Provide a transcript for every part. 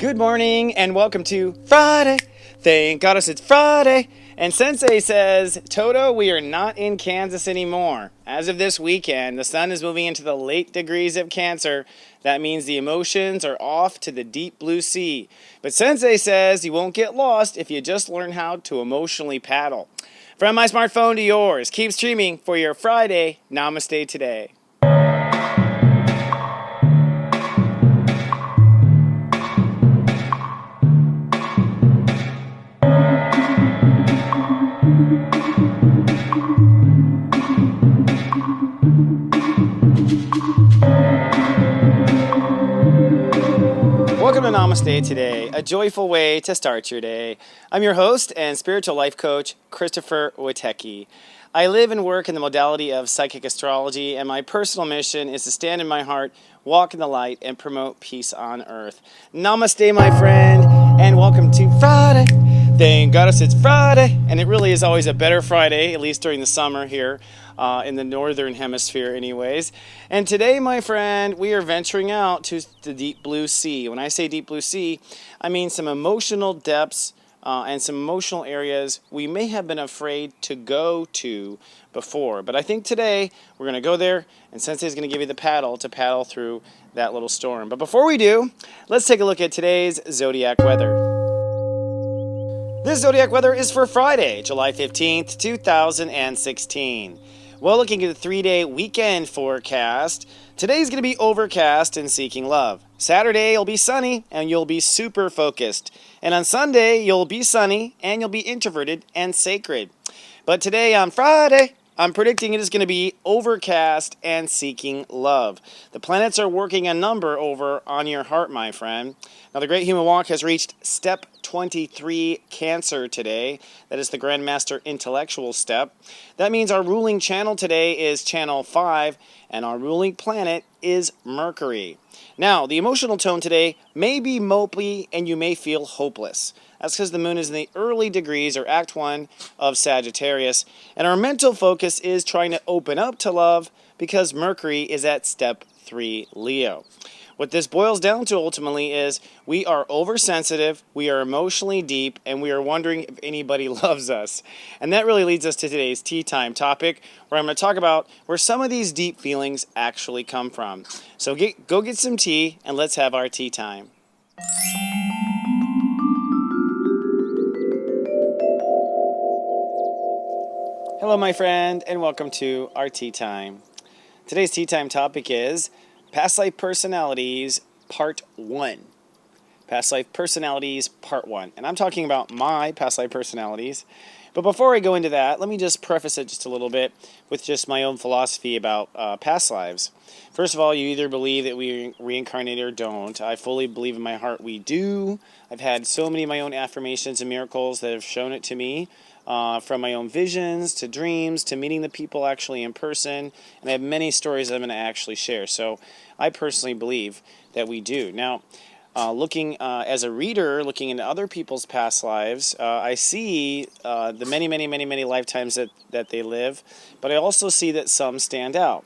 Good morning and welcome to Friday. Thank goddess it's Friday. And Sensei says, Toto, we are not in Kansas anymore. As of this weekend, the sun is moving into the late degrees of Cancer. That means the emotions are off to the deep blue sea. But Sensei says you won't get lost if you just learn how to emotionally paddle. From my smartphone to yours, keep streaming for your Friday Namaste today. Welcome to Namaste today, a joyful way to start your day. I'm your host and spiritual life coach, stepº23. I live and work in the modality of psychic astrology, and my personal mission is to stand in my heart, walk in the light, and promote peace on earth. Namaste, my friend, and welcome to Friday. Thank goddess it's Friday, and it really is always a better Friday, at least during the summer here in the northern hemisphere anyways. And today, my friend, we are venturing out to the deep blue sea. When I say deep blue sea, I mean some emotional depths and some emotional areas we may have been afraid to go to before. But I think today we're going to go there, and Sensei is going to give you the paddle to paddle through that little storm. But before we do, let's take a look at today's zodiac weather. This zodiac weather is for Friday, July 15th, 2016. Well, looking at the 3-day weekend forecast, today's going to be overcast and seeking love. Saturday, you'll be sunny and you'll be super focused. And on Sunday, you'll be sunny and you'll be introverted and sacred. But today, on Friday, I'm predicting it is going to be overcast and seeking love. The planets are working a number over on your heart, my friend. Now, the Great Human Walk has reached step 23 Cancer today. That is the Grandmaster Intellectual step. That means our ruling channel today is channel 5, and our ruling planet is Mercury. Now, the emotional tone today may be mopey, and you may feel hopeless. That's because the moon is in the early degrees, or Act 1 of Sagittarius, and our mental focus is trying to open up to love because Mercury is at step 3 Leo. What this boils down to ultimately is we are oversensitive, we are emotionally deep, and we are wondering if anybody loves us. And that really leads us to today's tea time topic, where I'm going to talk about where some of these deep feelings actually come from. So go get some tea, and let's have our tea time. Hello, my friend, and welcome to our tea time. Today's tea time topic is Past Life Personalities, Part 1. Past Life Personalities, Part 1. And I'm talking about my past life personalities. But before I go into that, let me just preface it just a little bit with just my own philosophy about past lives. First of all, you either believe that we reincarnate or don't. I fully believe in my heart we do. I've had so many of my own affirmations and miracles that have shown it to me. From my own visions to dreams to meeting the people actually in person, and I have many stories that I'm going to actually share. So I personally believe that we do. Now, looking as a reader, looking into other people's past lives, I see the many lifetimes that they live, but I also see that some stand out.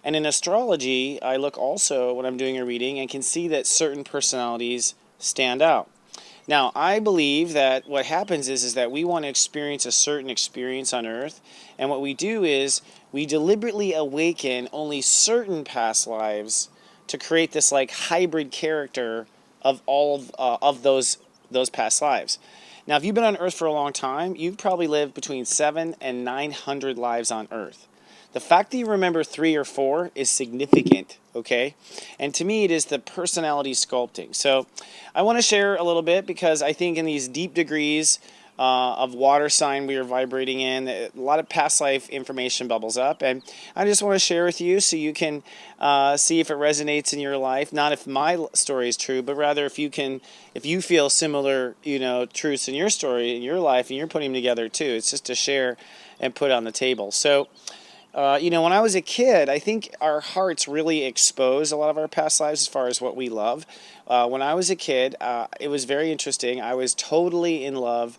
And in astrology, I look also when I'm doing a reading and can see that certain personalities stand out. Now, I believe that what happens is that we want to experience a certain experience on Earth, and what we do is we deliberately awaken only certain past lives to create this like hybrid character of all of those past lives. Now, if you've been on Earth for a long time, you've probably lived between 700 and 900 lives on Earth. The fact that you remember 3 or 4 is significant, okay? And to me, it is the personality sculpting. So I want to share a little bit because I think in these deep degrees of water sign we are vibrating in, a lot of past life information bubbles up. And I just want to share with you so you can see if it resonates in your life. Not if my story is true, but rather if you feel similar, truths in your story, in your life, and you're putting them together too. It's just to share and put on the table. So when I was a kid, I think our hearts really expose a lot of our past lives as far as what we love. When I was a kid, it was very interesting. I was totally in love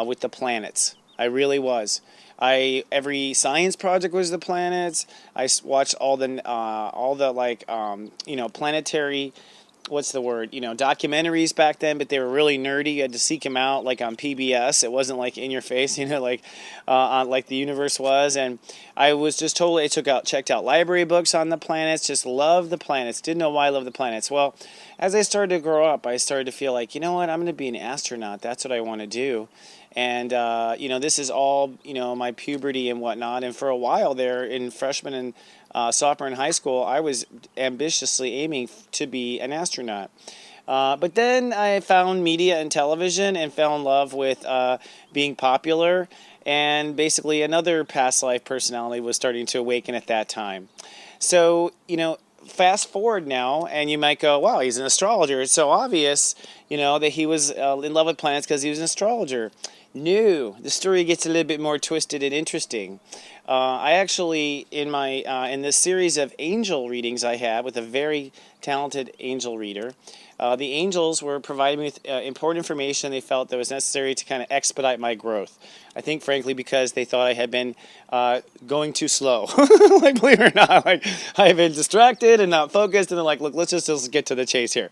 with the planets. I really was. Every science project was the planets. I watched all the planetary what's the word, documentaries back then, but they were really nerdy. You had to seek them out, like on PBS. It wasn't like in your face, like the universe was. And I was just totally, checked out library books on the planets, just loved the planets. Didn't know why I loved the planets. Well, as I started to grow up, I started to feel like, you know what, I'm going to be an astronaut. That's what I want to do. And, this is all, my puberty and whatnot. And for a while there, in freshman and sophomore in high school, I was ambitiously aiming to be an astronaut. But then I found media and television and fell in love with being popular. And basically another past life personality was starting to awaken at that time. So, fast forward now, and you might go, wow, he's an astrologer. It's so obvious, that he was in love with planets because he was an astrologer. No, the story gets a little bit more twisted and interesting. I actually, in this series of angel readings I had with a very talented angel reader, the angels were providing me with important information they felt that was necessary to kind of expedite my growth. I think, frankly, because they thought I had been going too slow. Like, believe it or not, like I had been distracted and not focused, and they're like, look, let's just get to the chase here.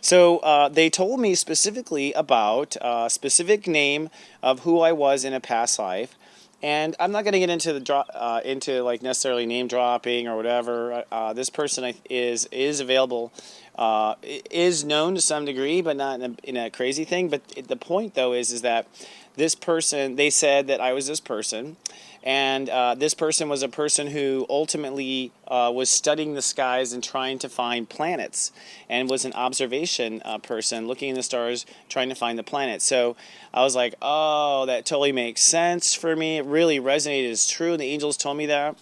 So they told me specifically about a specific name of who I was in a past life. And I'm not going to get into into like necessarily name dropping or whatever. This person is available, is known to some degree, but not in a crazy thing. But the point though is that this person, they said that I was this person, and this person was a person who ultimately was studying the skies and trying to find planets, and was an observation person looking in the stars trying to find the planets. So I was like, oh, that totally makes sense for me. It really resonated as true. The angels told me that.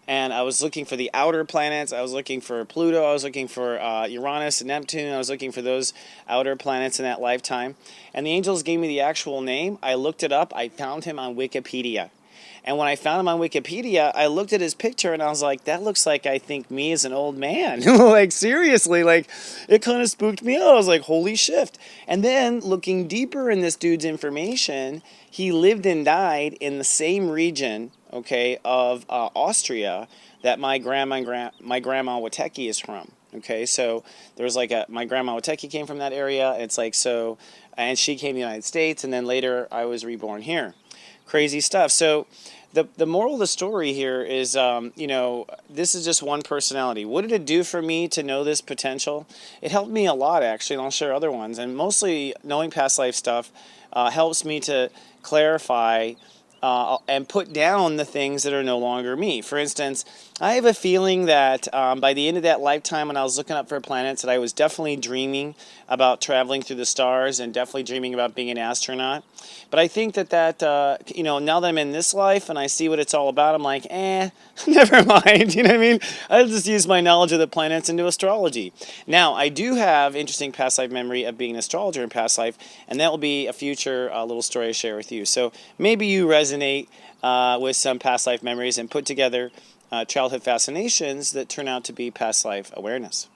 And I was looking for the outer planets. I was looking for Pluto. I was looking for Uranus and Neptune. I was looking for those outer planets in that lifetime. And the angels gave me the actual name. I looked it up. I found him on Wikipedia. And when I found him on Wikipedia, I looked at his picture and I was like, that looks like, I think, me as an old man. Like, seriously, like, it kind of spooked me out. I was like, holy shit. And then looking deeper in this dude's information, he lived and died in the same region, okay, of Austria that my grandma Wateki is from. Okay, so there was like my grandma Wateki came from that area. It's like, so, and she came to the United States, and then later I was reborn here. Crazy stuff. So the moral of the story here is, this is just one personality. What did it do for me to know this potential? It helped me a lot, actually, and I'll share other ones. And mostly knowing past life stuff helps me to clarify and put down the things that are no longer me. For instance, I have a feeling that by the end of that lifetime, when I was looking up for planets, that I was definitely dreaming about traveling through the stars and definitely dreaming about being an astronaut. But I think that now that I'm in this life and I see what it's all about, I'm like, never mind. You know what I mean? I'll just use my knowledge of the planets into astrology. Now, I do have interesting past life memory of being an astrologer in past life, and that will be a future little story I share with you. So maybe you resonate with some past life memories and put together childhood fascinations that turn out to be past life awareness.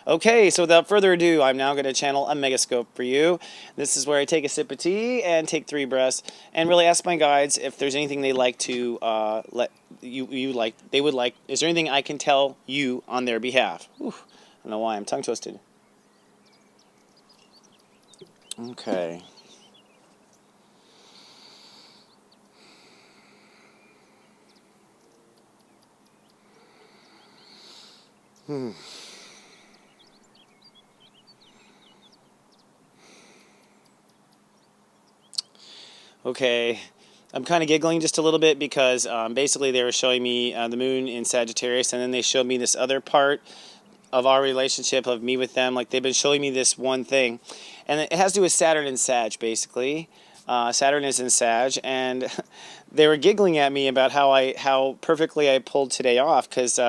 Okay, so without further ado, I'm now going to channel a megascope for you. This is where I take a sip of tea and take 3 breaths and really ask my guides if there's anything they like to they would like. Is there anything I can tell you on their behalf? Whew, I don't know why I'm tongue twisted. Okay. Okay, I'm kind of giggling just a little bit because basically they were showing me the moon in Sagittarius, and then they showed me this other part of our relationship, of me with them. Like, they've been showing me this one thing, and it has to do with Saturn and Sag, basically. Saturn is in Sag, and they were giggling at me about how perfectly I pulled today off, because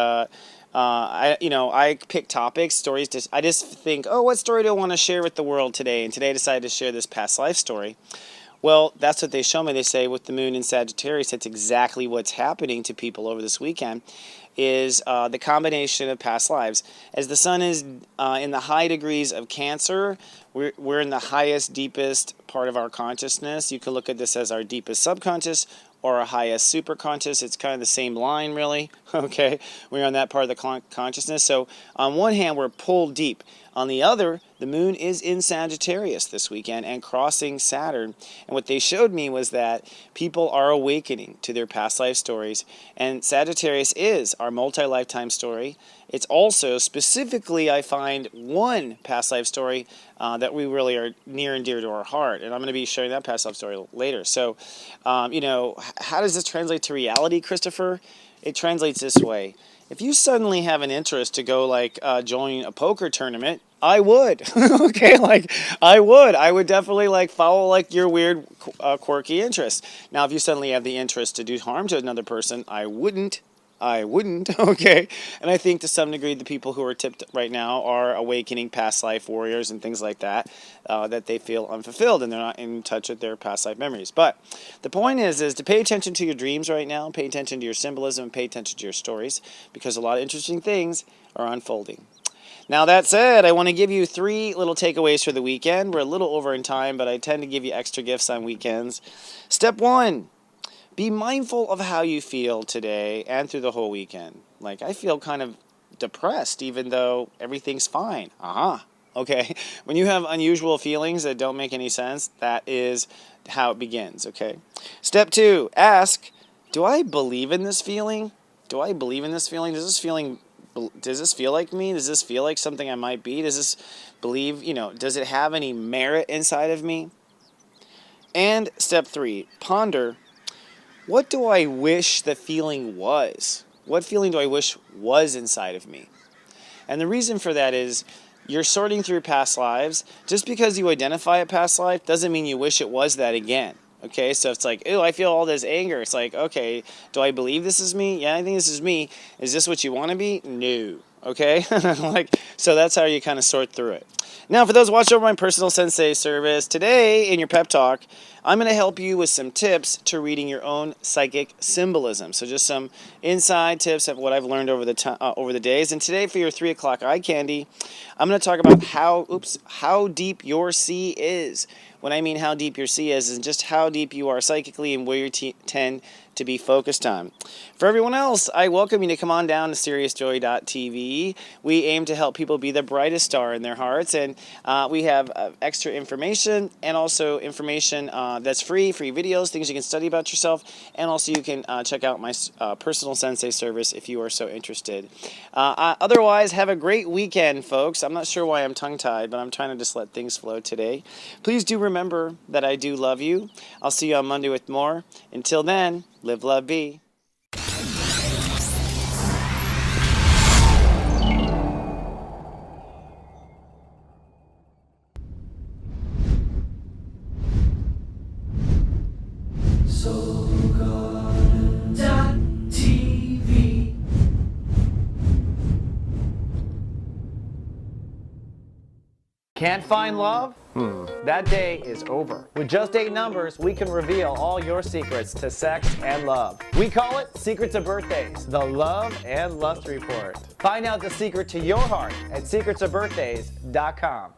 I pick topics, stories. I just think, oh, what story do I want to share with the world today? And today I decided to share this past life story. Well, that's what they show me. They say with the moon in Sagittarius, that's exactly what's happening to people over this weekend, is the combination of past lives. As the sun is in the high degrees of Cancer, we're in the highest, deepest part of our consciousness. You can look at this as our deepest subconscious or our highest superconscious. It's kind of the same line, really. Okay, we're on that part of the consciousness. So on one hand, we're pulled deep. On the other, the moon is in Sagittarius this weekend and crossing Saturn. And what they showed me was that people are awakening to their past life stories. And Sagittarius is our multi-lifetime story. It's also specifically, I find, one past life story that we really are near and dear to our heart. And I'm going to be sharing that past life story later. So, how does this translate to reality, Christopher? It translates this way. If you suddenly have an interest to go join a poker tournament, I would. Okay, I would definitely follow your weird quirky interest. Now, if you suddenly have the interest to do harm to another person, I wouldn't. Okay? And I think to some degree the people who are tipped right now are awakening past life warriors and things like that, that they feel unfulfilled and they're not in touch with their past life memories. But the point is to pay attention to your dreams right now, pay attention to your symbolism, and pay attention to your stories, because a lot of interesting things are unfolding. Now, that said, I want to give you 3 little takeaways for the weekend. We're a little over in time, but I tend to give you extra gifts on weekends. Step 1. Be mindful of how you feel today and through the whole weekend. I feel kind of depressed even though everything's fine. Okay. When you have unusual feelings that don't make any sense, that is how it begins, okay? Step 2, ask, do I believe in this feeling? Do I believe in this feeling? Does this feel like me? Does this feel like something I might be? Does this does it have any merit inside of me? And step 3, ponder, what do I wish the feeling was? What feeling do I wish was inside of me? And the reason for that is you're sorting through past lives. Just because you identify a past life doesn't mean you wish it was that again. Okay, so it's ew, I feel all this anger. It's okay, do I believe this is me? Yeah, I think this is me. Is this what you want to be? No. Okay? So that's how you kind of sort through it. Now, for those watching over my personal Sensei service, today in your pep talk, I'm going to help you with some tips to reading your own psychic symbolism. So just some inside tips of what I've learned over the days. And today for your 3 o'clock eye candy, I'm going to talk about how deep your sea is. What I mean how deep your sea is just how deep you are psychically and where you tend to be focused on. For everyone else, I welcome you to come on down to SeriousJoy.tv. We aim to help people be the brightest star in their hearts, and we have extra information and also information that's free videos, things you can study about yourself, and also you can check out my personal Sensei service if you are so interested. Otherwise, have a great weekend, folks. I'm not sure why I'm tongue-tied, but I'm trying to just let things flow today. Please do remember that I do love you. I'll see you on Monday with more. Until then, live, love, be. Can't find love? That day is over. With just 8 numbers, we can reveal all your secrets to sex and love. We call it Secrets of Birthdays, the Love and Lust Report. Find out the secret to your heart at secretsofbirthdays.com.